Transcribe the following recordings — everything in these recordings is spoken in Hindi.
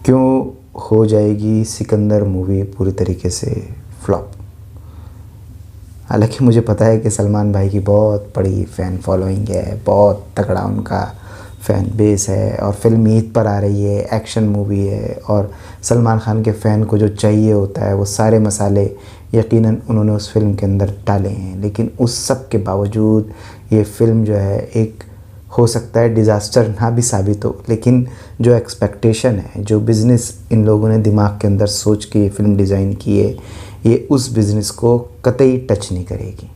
क्यों हो जाएगी सिकंदर मूवी पूरी तरीके से फ्लॉप। हालांकि मुझे पता है कि सलमान भाई की बहुत बड़ी फ़ैन फॉलोइंग है, बहुत तगड़ा उनका फ़ैन बेस है, और फिल्म ईद पर आ रही है, एक्शन मूवी है, और सलमान खान के फ़ैन को जो चाहिए होता है वो सारे मसाले यकीनन उन्होंने उस फिल्म के अंदर डाले हैं। लेकिन उस सब के बावजूद ये फ़िल्म जो है एक हो सकता है डिज़ास्टर ना भी साबित हो, लेकिन जो एक्सपेक्टेशन है, जो बिज़नेस इन लोगों ने दिमाग के अंदर सोच के ये फ़िल्म डिज़ाइन की है, ये उस बिज़नेस को कतई टच नहीं करेगी,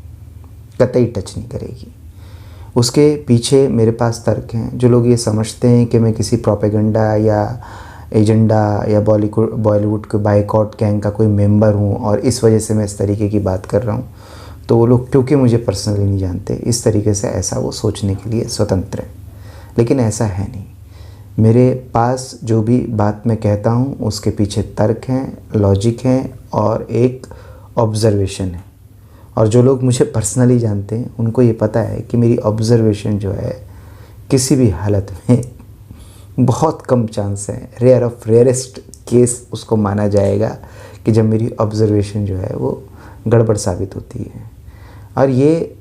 कतई टच नहीं करेगी। उसके पीछे मेरे पास तर्क हैं। जो लोग ये समझते हैं कि मैं किसी प्रोपेगेंडा या एजेंडा या बॉलीवुड के बायकॉट गैंग का कोई मेंबर हूँ और इस वजह से मैं इस तरीके की बात कर रहा हूँ, तो वो लोग क्योंकि मुझे पर्सनली नहीं जानते इस तरीके से ऐसा वो सोचने के लिए स्वतंत्र है, लेकिन ऐसा है नहीं। मेरे पास जो भी बात मैं कहता हूँ उसके पीछे तर्क हैं, लॉजिक हैं और एक ऑब्ज़र्वेशन है। और जो लोग मुझे पर्सनली जानते हैं उनको ये पता है कि मेरी ऑब्ज़र्वेशन जो है किसी भी हालत में बहुत कम चांस है, रेयर ऑफ रेयरेस्ट केस उसको माना जाएगा कि जब मेरी ऑब्ज़र्वेशन जो है वो गड़बड़ साबित होती है। और ये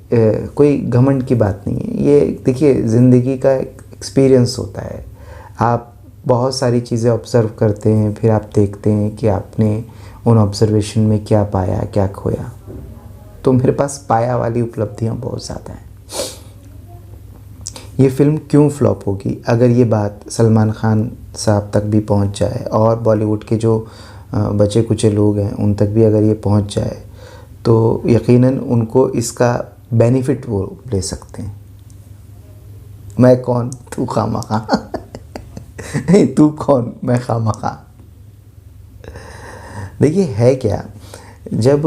कोई घमंड की बात नहीं है। ये देखिए ज़िंदगी का एक्सपीरियंस होता है। आप बहुत सारी चीज़ें ऑब्ज़र्व करते हैं, फिर आप देखते हैं कि आपने उन ऑब्ज़र्वेशन में क्या पाया, क्या खोया। तो मेरे पास पाया वाली उपलब्धियाँ बहुत ज़्यादा हैं। ये फ़िल्म क्यों फ्लॉप होगी, अगर ये बात सलमान खान साहब तक भी पहुंच जाए और बॉलीवुड के जो बचे कुचे लोग हैं उन तक भी अगर ये पहुंच जाए, तो यकीनन उनको इसका बेनिफिट वो ले सकते हैं। मैं कौन, तू खामखा नहीं, तू कौन, मैं खामखा। देखिए है क्या, जब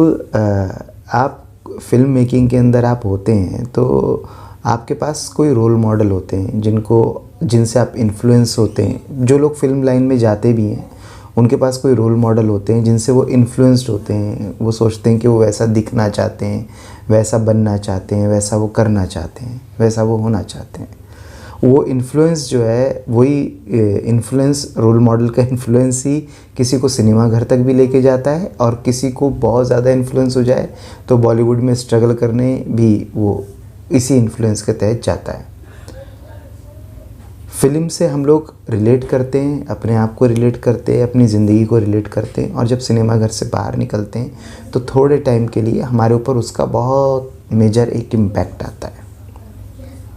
आप फिल्म मेकिंग के अंदर आप होते हैं तो आपके पास कोई रोल मॉडल होते हैं जिनसे आप इन्फ्लुएंस होते हैं। जो लोग फिल्म लाइन में जाते भी हैं उनके पास कोई रोल मॉडल होते हैं जिनसे वो इन्फ्लुएंस्ड होते हैं। वो सोचते हैं कि वो वैसा दिखना चाहते हैं, वैसा बनना चाहते हैं, वैसा वो करना चाहते हैं, वैसा वो होना चाहते हैं। वो इन्फ्लुएंस जो है वही इन्फ्लुएंस, रोल मॉडल का इन्फ्लुएंस ही किसी को सिनेमा घर तक भी लेके जाता है, और किसी को बहुत ज़्यादा इन्फ्लुएंस हो जाए तो बॉलीवुड में स्ट्रगल करने भी वो इसी इन्फ्लुएंस के तहत जाता है। फ़िल्म से हम लोग रिलेट करते हैं, अपने आप को रिलेट करते हैं, अपनी ज़िंदगी को रिलेट करते हैं, और जब सिनेमा घर से बाहर निकलते हैं तो थोड़े टाइम के लिए हमारे ऊपर उसका बहुत मेजर एक इम्पैक्ट आता है।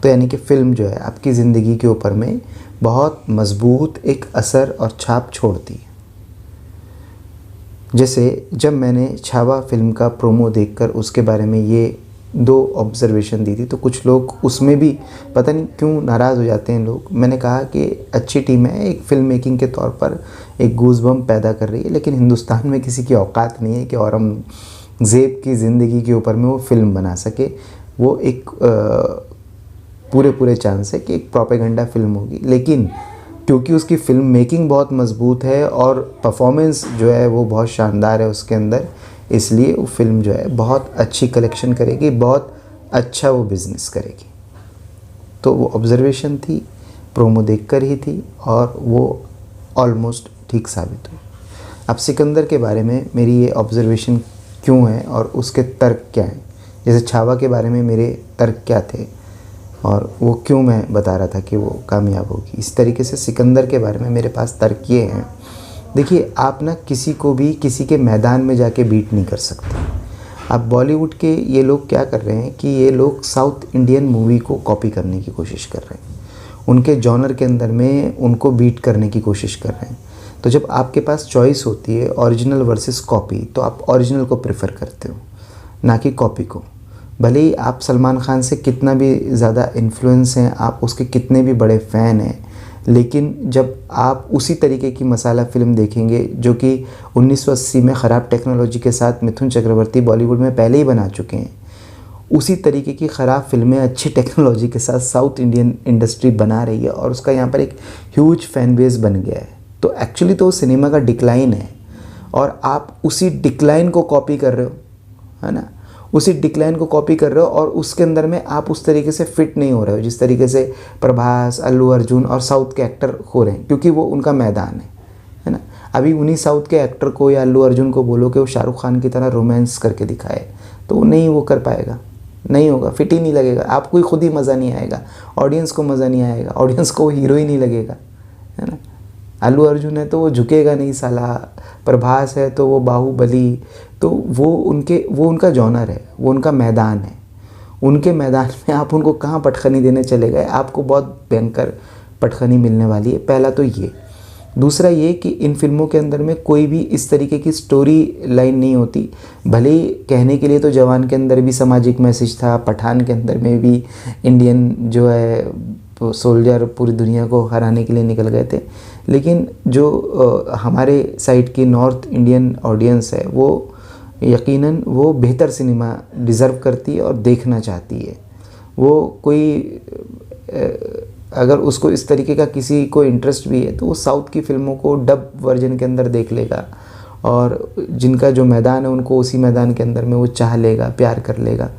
तो यानी कि फ़िल्म जो है आपकी ज़िंदगी के ऊपर में बहुत मज़बूत एक असर और छाप छोड़ती है। जैसे जब मैंने छावा फ़िल्म का प्रोमो देखकर उसके बारे में ये 2 ऑब्ज़र्वेशन दी थी, तो कुछ लोग उसमें भी पता नहीं क्यों नाराज़ हो जाते हैं लोग। मैंने कहा कि अच्छी टीम है, एक फ़िल्म मेकिंग के तौर पर एक गूज़बम्प पैदा कर रही है, लेकिन हिंदुस्तान में किसी की औकात नहीं है कि औरंगज़ेब की ज़िंदगी के ऊपर में वो फ़िल्म बना सके। वो एक पूरे चांस है कि एक प्रोपेगेंडा फ़िल्म होगी, लेकिन क्योंकि उसकी फ़िल्म मेकिंग बहुत मज़बूत है और परफॉर्मेंस जो है वो बहुत शानदार है उसके अंदर, इसलिए वो फ़िल्म जो है बहुत अच्छी कलेक्शन करेगी, बहुत अच्छा वो बिज़नेस करेगी। तो वो ऑब्ज़र्वेशन थी, प्रोमो देखकर ही थी, और वो ऑलमोस्ट ठीक साबित हुई। अब सिकंदर के बारे में मेरी ये ऑब्ज़र्वेशन क्यों है और उसके तर्क क्या हैं, जैसे छावा के बारे में मेरे तर्क क्या थे और वो क्यों मैं बता रहा था कि वो कामयाब होगी, इस तरीके से सिकंदर के बारे में मेरे पास तर्क ये हैं। देखिए आप ना किसी को भी किसी के मैदान में जाके बीट नहीं कर सकते। अब बॉलीवुड के ये लोग क्या कर रहे हैं कि ये लोग साउथ इंडियन मूवी को कॉपी करने की कोशिश कर रहे हैं, उनके जॉनर के अंदर में उनको बीट करने की कोशिश कर रहे हैं। तो जब आपके पास चॉइस होती है ओरिजिनल वर्सेस कॉपी, तो आप ओरिजिनल को प्रेफर करते हो, ना कि कॉपी को। भले ही आप सलमान खान से कितना भी ज़्यादा इन्फ्लुएंस हैं, आप उसके कितने भी बड़े फ़ैन हैं, लेकिन जब आप उसी तरीके की मसाला फ़िल्म देखेंगे जो कि 1980 में ख़राब टेक्नोलॉजी के साथ मिथुन चक्रवर्ती बॉलीवुड में पहले ही बना चुके हैं, उसी तरीके की ख़राब फ़िल्में अच्छी टेक्नोलॉजी के साथ साउथ इंडियन इंडस्ट्री बना रही है और उसका यहाँ पर एक ह्यूज फ़ैन बेस बन गया है। तो एक्चुअली तो सिनेमा का डिक्लाइन है और आप उसी डिक्लाइन को कॉपी कर रहे हो, है ना, उसी डिक्लाइन को कॉपी कर रहे हो और उसके अंदर में आप उस तरीके से फिट नहीं हो रहे हो जिस तरीके से प्रभास, अल्लू अर्जुन और साउथ के एक्टर हो रहे हैं, क्योंकि वो उनका मैदान है ना। अभी उन्हीं साउथ के एक्टर को या अल्लू अर्जुन को बोलो कि वो शाहरुख खान की तरह रोमांस करके दिखाए, तो वो नहीं वो कर पाएगा, नहीं होगा, फिट ही नहीं लगेगा, आपको ही खुद ही मज़ा नहीं आएगा, ऑडियंस को मज़ा नहीं आएगा, ऑडियंस को हीरो ही नहीं लगेगा, है ना। अल्लू अर्जुन है तो वो झुकेगा नहीं साला, प्रभास है तो वो बाहुबली, तो वो उनका जॉनर है, वो उनका मैदान है। उनके मैदान में आप उनको कहाँ पटखनी देने चले गए, आपको बहुत भयंकर पटखनी मिलने वाली है। पहला तो ये। दूसरा ये कि इन फिल्मों के अंदर में कोई भी इस तरीके की स्टोरी लाइन नहीं होती। भले ही कहने के लिए तो जवान के अंदर भी सामाजिक मैसेज था, पठान के अंदर में भी इंडियन जो है सोल्जर पूरी दुनिया को हराने के लिए निकल गए थे, लेकिन जो हमारे साइड की नॉर्थ इंडियन ऑडियंस है वो यकीनन वो बेहतर सिनेमा डिज़र्व करती है और देखना चाहती है। वो कोई अगर उसको इस तरीके का किसी को इंटरेस्ट भी है तो वो साउथ की फ़िल्मों को डब वर्जन के अंदर देख लेगा, और जिनका जो मैदान है उनको उसी मैदान के अंदर में वो चाह लेगा, प्यार कर लेगा।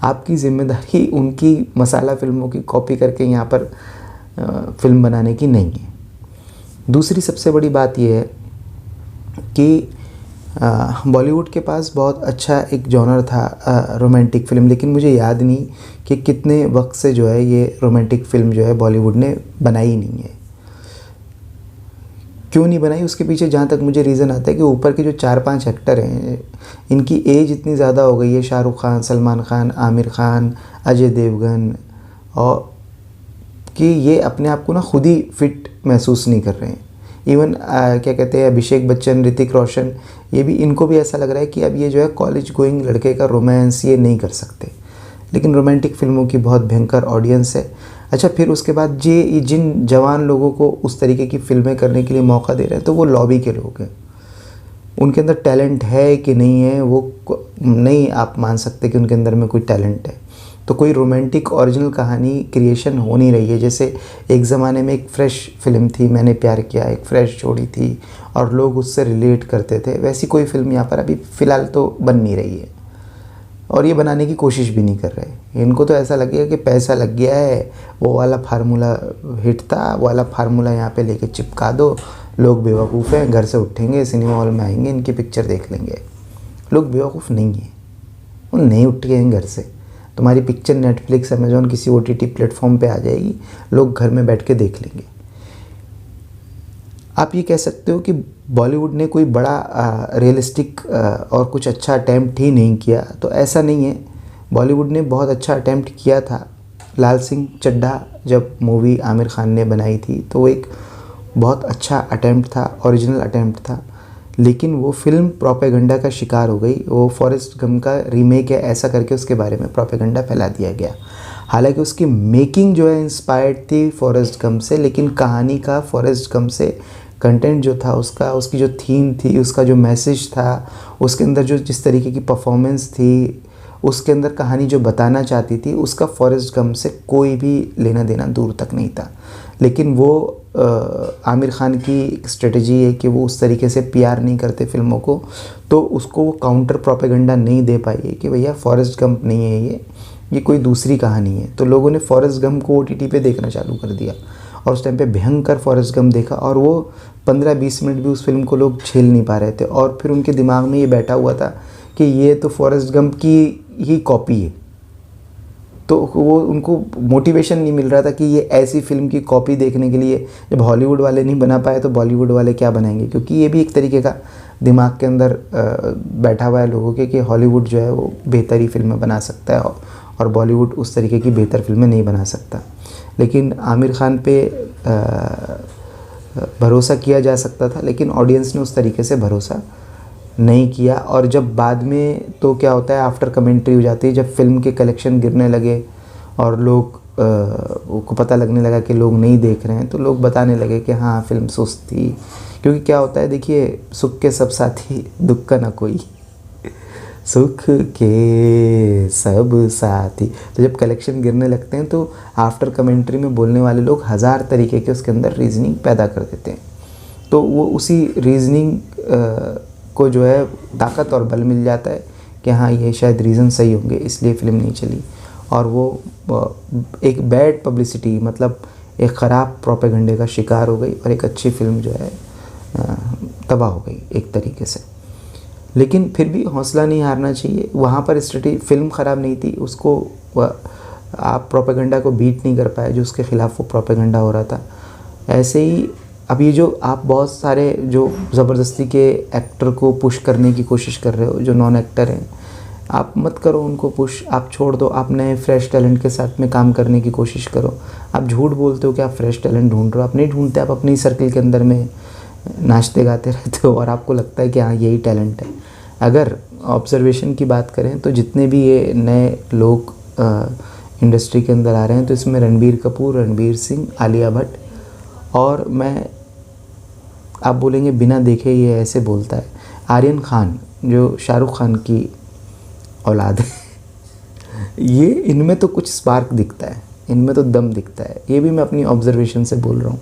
आपकी ज़िम्मेदारी उनकी मसाला फ़िल्मों की कॉपी करके यहाँ पर फ़िल्म बनाने की नहीं है। दूसरी सबसे बड़ी बात यह है कि बॉलीवुड के पास बहुत अच्छा एक जॉनर था रोमांटिक फ़िल्म, लेकिन मुझे याद नहीं कि कितने वक्त से जो है ये रोमांटिक फ़िल्म जो है बॉलीवुड ने बनाई नहीं है। क्यों नहीं बनाई, उसके पीछे जहाँ तक मुझे रीज़न आता है कि ऊपर के जो 4-5 एक्टर हैं इनकी एज इतनी ज़्यादा हो गई है, शाहरुख खान, सलमान खान, आमिर खान, अजय देवगन, और कि ये अपने आप को ना खुद ही फिट महसूस नहीं कर रहे हैं। इवन क्या कहते हैं अभिषेक बच्चन, ऋतिक रोशन, ये भी, इनको भी ऐसा लग रहा है कि अब ये जो है कॉलेज गोइंग लड़के का रोमांस ये नहीं कर सकते। लेकिन रोमांटिक फ़िल्मों की बहुत भयंकर ऑडियंस है। अच्छा, फिर उसके बाद ये जिन जवान लोगों को उस तरीके की फ़िल्में करने के लिए मौका दे रहे हैं तो वो लॉबी के लोग हैं। उनके अंदर टैलेंट है कि नहीं है वो नहीं आप मान सकते कि उनके अंदर में कोई टैलेंट है। तो कोई रोमांटिक ओरिजिनल कहानी क्रिएशन हो नहीं रही है। जैसे एक ज़माने में एक फ़्रेश फिल्म थी, मैंने प्यार किया, एक फ़्रेश जोड़ी थी और लोग उससे रिलेट करते थे, वैसी कोई फ़िल्म यहाँ पर अभी फ़िलहाल तो बन नहीं रही है, और ये बनाने की कोशिश भी नहीं कर रहे। इनको तो ऐसा लगेगा कि पैसा लग गया है, वो वाला फार्मूला हिट था, वो वाला फार्मूला यहाँ पे लेके चिपका दो, लोग बेवकूफ़ हैं, घर से उठेंगे, सिनेमा हॉल में आएंगे, इनकी पिक्चर देख लेंगे। लोग बेवकूफ़ नहीं हैं, वो नहीं उठ गए हैं घर से। तुम्हारी पिक्चर नेटफ्लिक्स, अमेज़ॉन, किसी OTT प्लेटफॉर्म पे आ जाएगी, लोग घर में बैठ के देख लेंगे। आप ये कह सकते हो कि बॉलीवुड ने कोई बड़ा रियलिस्टिक और कुछ अच्छा अटैम्प्ट ही नहीं किया, तो ऐसा नहीं है। बॉलीवुड ने बहुत अच्छा अटैम्प्ट किया था। लाल सिंह चड्ढा जब मूवी आमिर खान ने बनाई थी तो वो एक बहुत अच्छा अटैम्प्ट था, ओरिजिनल अटैम्प्ट था, लेकिन वो फिल्म प्रोपेगेंडा का शिकार हो गई। वो फॉरेस्ट गंप का रीमेक है ऐसा करके उसके बारे में प्रोपेगेंडा फैला दिया गया। हालांकि उसकी मेकिंग जो है इंस्पायर्ड थी फॉरेस्ट गंप से, लेकिन कहानी का फॉरेस्ट गंप से कंटेंट जो था उसका, उसकी जो थीम थी, उसका जो मैसेज था, उसके अंदर जो जिस तरीके की परफॉर्मेंस थी, उसके अंदर कहानी जो बताना चाहती थी, उसका फॉरेस्ट गंप से कोई भी लेना देना दूर तक नहीं था। लेकिन वो आमिर खान की स्ट्रेटजी है कि वो उस तरीके से PR नहीं करते फिल्मों को, तो उसको वो काउंटर प्रोपेगेंडा नहीं दे पाई है कि भैया फॉरेस्ट गंप नहीं है ये कोई दूसरी कहानी है। तो लोगों ने फॉरेस्ट गंप को OTT पे देखना चालू कर दिया, और उस टाइम पे भयंकर फॉरेस्ट गंप देखा, और वो 15-20 मिनट भी उस फिल्म को लोग झेल नहीं पा रहे थे। और फिर उनके दिमाग में ये बैठा हुआ था कि ये तो फॉरेस्ट गंप की ही कॉपी है, तो वो उनको मोटिवेशन नहीं मिल रहा था कि ये ऐसी फ़िल्म की कॉपी देखने के लिए। जब हॉलीवुड वाले नहीं बना पाए तो बॉलीवुड वाले क्या बनाएंगे, क्योंकि ये भी एक तरीके का दिमाग के अंदर बैठा हुआ है लोगों के कि हॉलीवुड जो है वो बेहतर ही फिल्में बना सकता है और बॉलीवुड उस तरीके की बेहतर फिल्में नहीं बना सकता। लेकिन आमिर खान पे भरोसा किया जा सकता था, लेकिन ऑडियंस ने उस तरीके से भरोसा नहीं किया। और जब बाद में तो क्या होता है, आफ्टर कमेंट्री हो जाती है, जब फिल्म के कलेक्शन गिरने लगे और लोग को पता लगने लगा कि लोग नहीं देख रहे हैं, तो लोग बताने लगे कि हाँ फिल्म सुस्त थी। क्योंकि क्या होता है, देखिए, सुख के सब साथी दुख का ना कोई, सुख के सब साथी। तो जब कलेक्शन गिरने लगते हैं तो आफ्टर कमेंट्री में बोलने वाले लोग 1000 तरीके के उसके अंदर रीजनिंग पैदा कर देते हैं। तो वो उसी रीजनिंग को जो है ताकत और बल मिल जाता है कि हाँ ये शायद रीज़न सही होंगे, इसलिए फ़िल्म नहीं चली। और वो एक बैड पब्लिसिटी, मतलब एक ख़राब प्रोपेगेंडे का शिकार हो गई, और एक अच्छी फ़िल्म जो है तबाह हो गई एक तरीके से। लेकिन फिर भी हौसला नहीं हारना चाहिए। वहाँ पर स्ट्रेटजी, फिल्म ख़राब नहीं थी, उसको आप प्रोपेगेंडा को बीट नहीं कर पाए जो उसके ख़िलाफ़ वो प्रोपेगेंडा हो रहा था। ऐसे ही अब ये जो आप बहुत सारे जो ज़बरदस्ती के एक्टर को पुश करने की कोशिश कर रहे हो, जो नॉन एक्टर हैं, आप मत करो उनको पुश, आप छोड़ दो। आप नए फ्रेश टैलेंट के साथ में काम करने की कोशिश करो। आप झूठ बोलते हो कि आप फ्रेश टैलेंट ढूंढ रहे हो, आप नहीं ढूंढते। आप अपनी सर्कल के अंदर में नाचते गाते रहते हो और आपको लगता है कि हाँ यही टैलेंट है। अगर ऑब्जर्वेशन की बात करें तो जितने भी ये नए लोग इंडस्ट्री के अंदर आ रहे हैं, तो इसमें रणबीर कपूर, रणवीर सिंह, आलिया भट्ट, और मैं, आप बोलेंगे बिना देखे ये ऐसे बोलता है, आर्यन खान जो शाहरुख खान की औलाद है। ये इनमें तो कुछ स्पार्क दिखता है, इनमें तो दम दिखता है। ये भी मैं अपनी ऑब्जर्वेशन से बोल रहा हूँ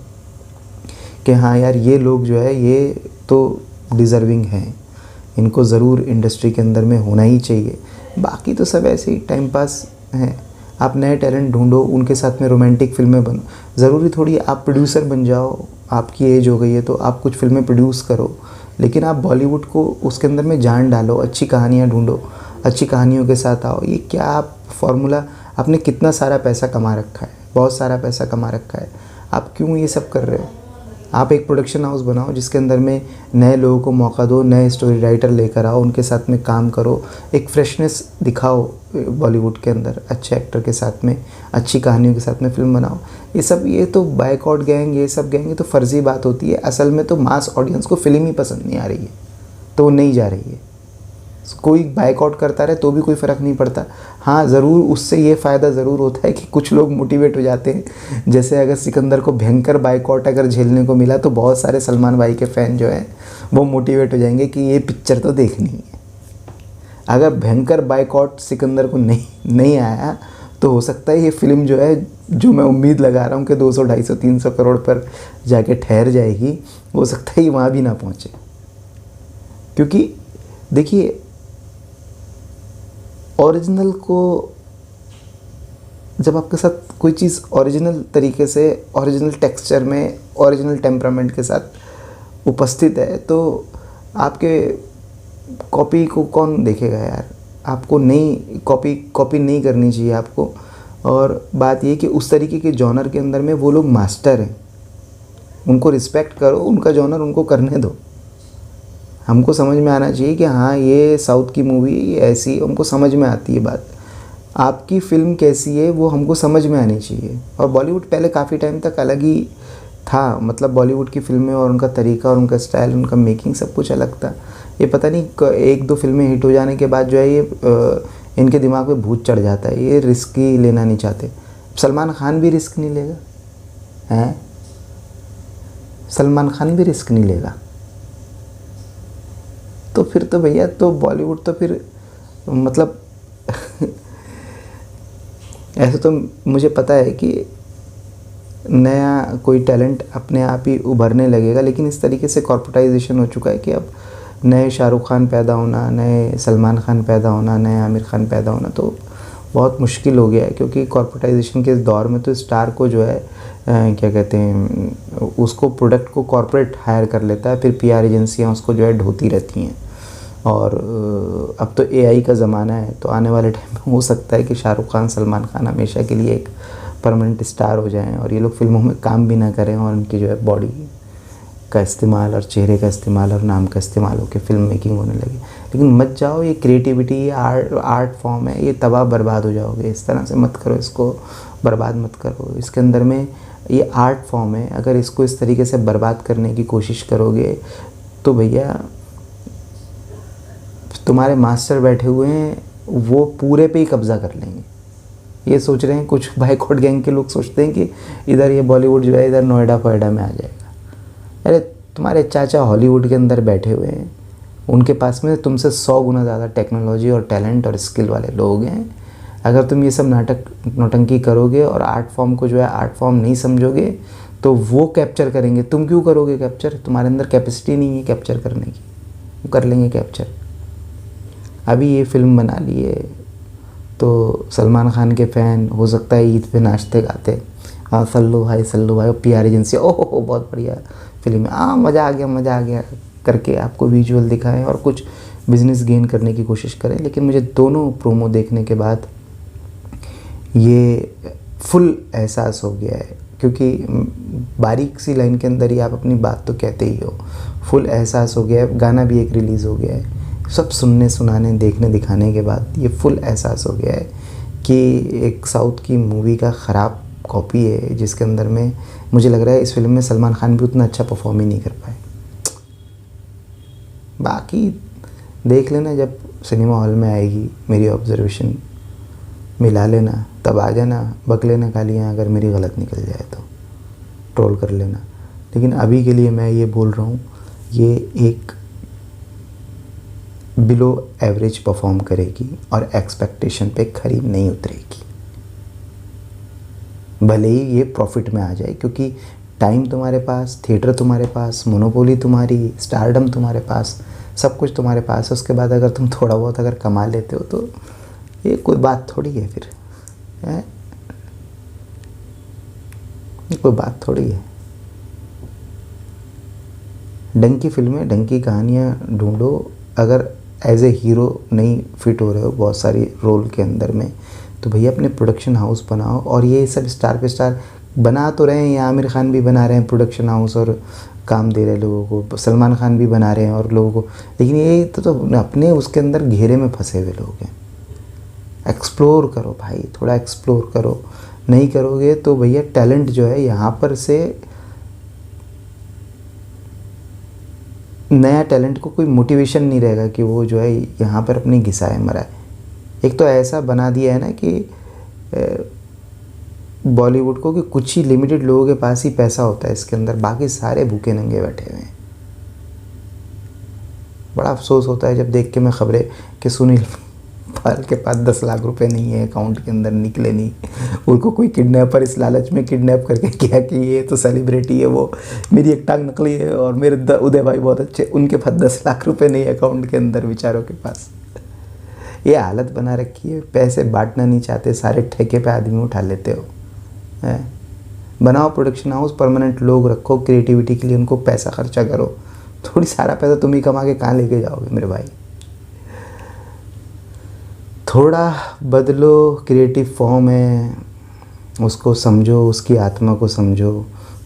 कि हाँ यार ये लोग जो है ये तो डिज़र्विंग हैं, इनको ज़रूर इंडस्ट्री के अंदर में होना ही चाहिए। बाकी तो सब ऐसे ही टाइम पास हैं। आप नए टैलेंट ढूंढो, उनके साथ में रोमांटिक फिल्में बनो। ज़रूरी थोड़ी आप प्रोड्यूसर बन जाओ, आपकी एज हो गई है तो आप कुछ फिल्में प्रोड्यूस करो, लेकिन आप बॉलीवुड को उसके अंदर में जान डालो, अच्छी कहानियाँ ढूंढो, अच्छी कहानियों के साथ आओ। ये क्या आप फॉर्मूला, आपने कितना सारा पैसा कमा रखा है, बहुत सारा पैसा कमा रखा है, आप क्यों ये सब कर रहे हो? आप एक प्रोडक्शन हाउस बनाओ जिसके अंदर में नए लोगों को मौका दो, नए स्टोरी राइटर लेकर आओ, उनके साथ में काम करो, एक फ्रेशनेस दिखाओ बॉलीवुड के अंदर, अच्छे एक्टर के साथ में, अच्छी कहानियों के साथ में फिल्म बनाओ। ये तो बायकॉट गैंग, ये सब गैंग, ये तो फर्जी बात होती है। असल में तो मास ऑडियंस को फिल्म ही पसंद नहीं आ रही है, तो वो नहीं जा रही है। कोई बायकॉट करता रहे तो भी कोई फ़र्क नहीं पड़ता। हाँ ज़रूर उससे ये फ़ायदा ज़रूर होता है कि कुछ लोग मोटिवेट हो जाते हैं। जैसे अगर सिकंदर को भयंकर बायकॉट अगर झेलने को मिला तो बहुत सारे सलमान भाई के फ़ैन जो हैं वो मोटिवेट हो जाएंगे कि ये पिक्चर तो देखनी है। अगर भयंकर बायकॉट सिकंदर को नहीं आया तो हो सकता है ये फ़िल्म जो है, जो मैं उम्मीद लगा रहा हूँ कि 200, 250, 300 करोड़ पर जाके ठहर जाएगी, हो सकता है ये वहाँ भी ना पहुँचे। क्योंकि देखिए ओरिजिनल को, जब आपके साथ कोई चीज़ ओरिजिनल तरीके से, ओरिजिनल टेक्सचर में, ओरिजिनल टेम्परामेंट के साथ उपस्थित है, तो आपके कॉपी को कौन देखेगा यार? आपको नहीं कॉपी नहीं करनी चाहिए आपको। और बात ये कि उस तरीके के जॉनर के अंदर में वो लोग मास्टर हैं, उनको रिस्पेक्ट करो, उनका जॉनर उनको करने दो। हमको समझ में आना चाहिए कि हाँ ये साउथ की मूवी ये ऐसी, हमको समझ में आती है बात। आपकी फ़िल्म कैसी है वो हमको समझ में आनी चाहिए। और बॉलीवुड पहले काफ़ी टाइम तक अलग ही था, मतलब बॉलीवुड की फ़िल्में और उनका तरीका और उनका स्टाइल, उनका मेकिंग सब कुछ अलग था। ये पता नहीं एक दो फिल्में हिट हो जाने के बाद जो है ये इनके दिमाग में भूत चढ़ जाता है, ये रिस्क ही लेना नहीं चाहते। सलमान खान भी रिस्क नहीं लेगा, हैं? सलमान खान भी रिस्क नहीं लेगा। तो फिर तो भैया तो बॉलीवुड तो फिर मतलब ऐसे तो मुझे पता है कि नया कोई टैलेंट अपने आप ही उभरने लगेगा, लेकिन इस तरीके से कॉर्पोरेटाइजेशन हो चुका है कि अब नए शाहरुख खान पैदा होना, नए सलमान खान पैदा होना, नए आमिर खान पैदा होना तो बहुत मुश्किल हो गया है। क्योंकि कॉर्पोरेटाइजेशन के इस दौर में तो स्टार को जो है क्या कहते हैं, उसको प्रोडक्ट को कॉर्पोरेट हायर कर लेता है, फिर पीआर एजेंसियाँ उसको जो है ढोती रहती हैं। और अब तो एआई का ज़माना है, तो आने वाले टाइम में हो सकता है कि शाहरुख खान, सलमान खान हमेशा के लिए एक परमानेंट स्टार हो जाएं और ये लोग फिल्मों में काम भी ना करें और उनकी जो है बॉडी का इस्तेमाल और चेहरे का इस्तेमाल और नाम का इस्तेमाल होकर फिल्म मेकिंग होने लगे। लेकिन मत जाओ, ये क्रिएटिविटी, ये आर्ट फॉर्म है, ये तबाह बर्बाद हो जाओगे। इस तरह से मत करो, इसको बर्बाद मत करो। इसके अंदर में ये आर्ट फॉर्म है, अगर इसको इस तरीके से बर्बाद करने की कोशिश करोगे तो भैया तुम्हारे मास्टर बैठे हुए हैं वो पूरे पे ही कब्ज़ा कर लेंगे। ये सोच रहे हैं कुछ बायकॉट गैंग के लोग सोचते हैं कि इधर ये बॉलीवुड जो है इधर नोएडा फोएडा में आ जाएगा। अरे तुम्हारे चाचा हॉलीवुड के अंदर बैठे हुए हैं, उनके पास में तुमसे 100 गुना ज़्यादा टेक्नोलॉजी और टैलेंट और स्किल वाले लोग हैं। अगर तुम ये सब नौटंकी करोगे और आर्ट फॉर्म को जो है आर्ट फॉर्म नहीं समझोगे तो वो कैप्चर करेंगे। तुम क्यों करोगे कैप्चर? तुम्हारे अंदर कैपेसिटी नहीं है कैप्चर करने की, वो कर लेंगे कैप्चर। अभी ये फिल्म बना ली है तो सलमान खान के फ़ैन हो सकता है ईद पे नाचते गाते, सल्लू भाई, और पीआर एजेंसी, ओहो बहुत बढ़िया फिल्म है, मज़ा आ गया, करके आपको विजुअल दिखाएं और कुछ बिजनेस गेन करने की कोशिश करें। लेकिन मुझे दोनों प्रोमो देखने के बाद ये फुल एहसास हो गया है, क्योंकि बारीक सी लाइन के अंदर ही आप अपनी बात तो कहते ही हो। फुल एहसास हो गया है, गाना भी एक रिलीज़ हो गया है, सब सुनने सुनाने देखने दिखाने के बाद ये फुल एहसास हो गया है कि एक साउथ की मूवी का ख़राब कॉपी है, जिसके अंदर में मुझे लग रहा है इस फिल्म में सलमान खान भी उतना अच्छा परफॉर्म ही नहीं कर पाए। बाकी देख लेना, जब सिनेमा हॉल में आएगी मेरी ऑब्जर्वेशन मिला लेना, तब आ जाना, बक लेना गालियाँ, अगर मेरी गलत निकल जाए तो ट्रोल कर लेना। लेकिन अभी के लिए मैं ये बोल रहा हूँ, ये एक बिलो एवरेज परफॉर्म करेगी और एक्सपेक्टेशन पे खरी नहीं उतरेगी। भले ही ये प्रॉफिट में आ जाए, क्योंकि टाइम तुम्हारे पास, थिएटर तुम्हारे पास, मोनोपोली तुम्हारी, स्टारडम तुम्हारे पास, सब कुछ तुम्हारे पास है। उसके बाद अगर तुम थोड़ा बहुत अगर कमा लेते हो तो ये कोई बात थोड़ी है फिर, है? ये कोई बात थोड़ी है। ढंग की फिल्में, ढंग की कहानियाँ ढूंढो। अगर एज ए हीरो नहीं फिट हो रहे हो बहुत सारी रोल के अंदर में, तो भैया अपने प्रोडक्शन हाउस बनाओ। और ये सब स्टार पे स्टार बना तो रहे हैं, या आमिर खान भी बना रहे हैं प्रोडक्शन हाउस और काम दे रहे हैं लोगों को, सलमान खान भी बना रहे हैं और लोगों को, लेकिन ये तो अपने उसके अंदर घेरे में फंसे हुए लोग हैं। एक्सप्लोर करो भाई, थोड़ा एक्सप्लोर करो। नहीं करोगे तो भैया टैलेंट जो है यहाँ पर से, नया टैलेंट को कोई मोटिवेशन नहीं रहेगा कि वो जो है यहाँ पर अपनी घिसाए मराए। एक तो ऐसा बना दिया है ना कि बॉलीवुड को, कि कुछ ही लिमिटेड लोगों के पास ही पैसा होता है इसके अंदर, बाकी सारे भूखे नंगे बैठे हुए हैं। बड़ा अफसोस होता है जब देख के मैं खबरें कि सुनील पाल के पास 10 लाख रुपए नहीं है अकाउंट के अंदर, निकले नहीं, उनको कोई किडनैपर इस लालच में किडनैप करके किया कि ये तो सेलिब्रिटी है, वो मेरी एक टांग निकली है और मेरे उदय भाई बहुत अच्छे, उनके पास 10 लाख रुपए नहीं है अकाउंट के अंदर बेचारों के पास। ये हालत बना रखी है। पैसे बांटना नहीं चाहते, सारे ठेके पे आदमी उठा लेते हो, है? बनाओ प्रोडक्शन हाउस, परमानेंट लोग रखो, क्रिएटिविटी के लिए उनको पैसा खर्चा करो। थोड़ी सारा पैसा तुम ही कमा के कहाँ लेके जाओगे मेरे भाई? थोड़ा बदलो, क्रिएटिव फॉर्म है, उसको समझो, उसकी आत्मा को समझो।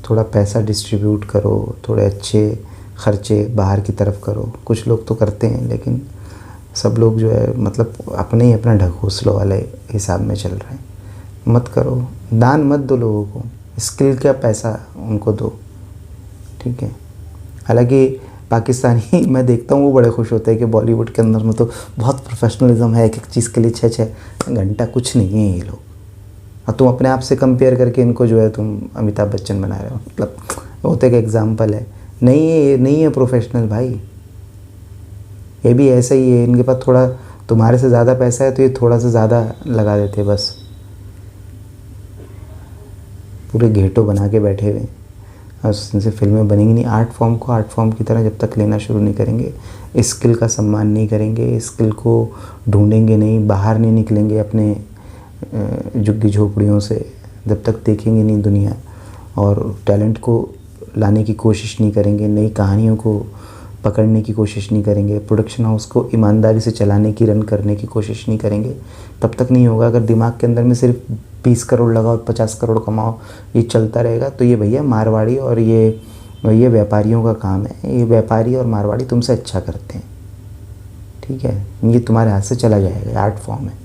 थोड़ा पैसा डिस्ट्रीब्यूट करो, थोड़े अच्छे खर्चे बाहर की तरफ करो। कुछ लोग तो करते हैं, लेकिन सब लोग जो है मतलब अपने ही अपना ढकोसलों वाले हिसाब में चल रहे हैं। मत करो, दान मत दो लोगों को, स्किल का पैसा उनको दो, ठीक है? हालांकि पाकिस्तानी मैं देखता हूँ वो बड़े खुश होते हैं कि बॉलीवुड के अंदर में तो बहुत प्रोफेशनलिज्म है, एक एक चीज़ के लिए 6-6 घंटा कुछ नहीं है ये लोग। और तुम अपने आप से कंपेयर करके इनको जो है तुम अमिताभ बच्चन बना रहे हो, मतलब होते का एग्जाम्पल है। नहीं है, ये नहीं है प्रोफेशनल भाई, ये भी ऐसा ही है। इनके पास थोड़ा तुम्हारे से ज़्यादा पैसा है तो ये थोड़ा सा ज़्यादा लगा देते, बस पूरे घेटो बना के बैठे हुए। और इनसे फिल्में बनेंगी नहीं। आर्ट फॉर्म को आर्ट फॉर्म की तरह जब तक लेना शुरू नहीं करेंगे, स्किल का सम्मान नहीं करेंगे, स्किल को ढूंढेंगे नहीं, बाहर नहीं निकलेंगे अपने झुग्गी झोपड़ियों से, जब तक देखेंगे नहीं दुनिया और टैलेंट को लाने की कोशिश नहीं करेंगे, नई कहानियों को पकड़ने की कोशिश नहीं करेंगे, प्रोडक्शन हाउस को ईमानदारी से चलाने की, रन करने की कोशिश नहीं करेंगे, तब तक नहीं होगा। अगर दिमाग के अंदर में सिर्फ 20 करोड़ लगाओ, 50 करोड़ कमाओ, ये चलता रहेगा तो ये भैया मारवाड़ी और ये व्यापारियों का काम है। ये व्यापारी और मारवाड़ी तुमसे अच्छा करते हैं, ठीक है? ये तुम्हारे हाथ से चला जाएगा, आर्ट फॉर्म है,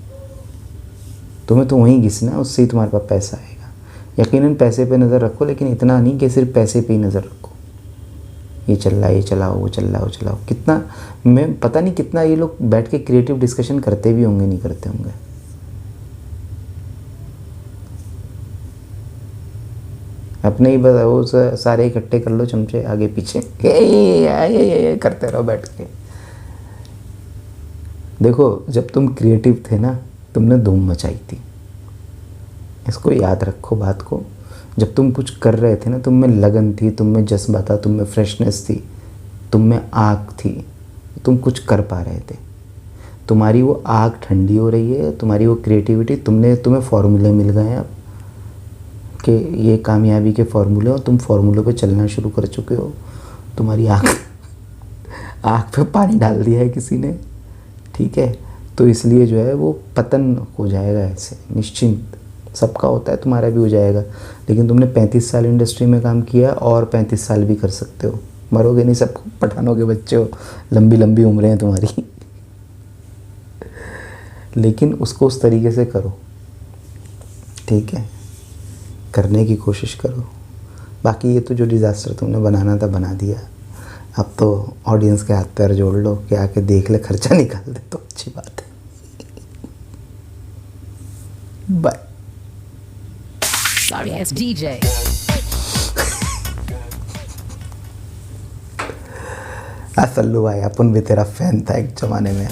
तुम्हें तो वहीं घिसना है, उससे ही तुम्हारे पास पैसा आएगा। यकीनन पैसे पे नज़र रखो, लेकिन इतना नहीं कि सिर्फ पैसे पे ही नज़र रखो। ये चल रहा है, ये चलाओ, वो चल रहा है, वो चलाओ। कितना, मैं पता नहीं कितना ये लोग बैठ के क्रिएटिव डिस्कशन करते भी होंगे, नहीं करते होंगे। अपने ही बस वो सारे इकट्ठे कर लो चमचे आगे पीछे, ये करते रहो बैठ के। देखो, जब तुम क्रिएटिव थे ना, तुमने धूम मचाई थी, इसको याद रखो बात को। जब तुम कुछ कर रहे थे ना, तुम में लगन थी, तुम में जज्बा था, तुम में फ्रेशनेस थी, तुम में आग थी, तुम कुछ कर पा रहे थे। तुम्हारी वो आग ठंडी हो रही है, तुम्हारी वो क्रिएटिविटी, तुम्हें फॉर्मूले मिल गए हैं अब कि ये कामयाबी के फॉर्मूले, और तुम फॉर्मूलों पे चलना शुरू कर चुके हो। तुम्हारी आग आँख पे पानी डाल दिया है किसी ने, ठीक है, तो इसलिए जो है वो पतन हो जाएगा ऐसे निश्चिंत। सबका होता है, तुम्हारा भी हो जाएगा। लेकिन तुमने 35 साल इंडस्ट्री में काम किया और 35 साल भी कर सकते हो, मरोगे नहीं। सब पठानों के बच्चे हो, लंबी लंबी उम्रें हैं तुम्हारी। लेकिन उसको उस तरीके से करो, ठीक है, करने की कोशिश करो। बाकी ये तो जो डिज़ास्टर तुमने बनाना था बना दिया, अब तो ऑडियंस के हाथ पैर जोड़ लो कि आके देख ले, खर्चा निकाल दे तो अच्छी बात है। Bye. Sorry ass DJ. Sallu भाई, अपन भी तेरा फैन था एक ज़माने में।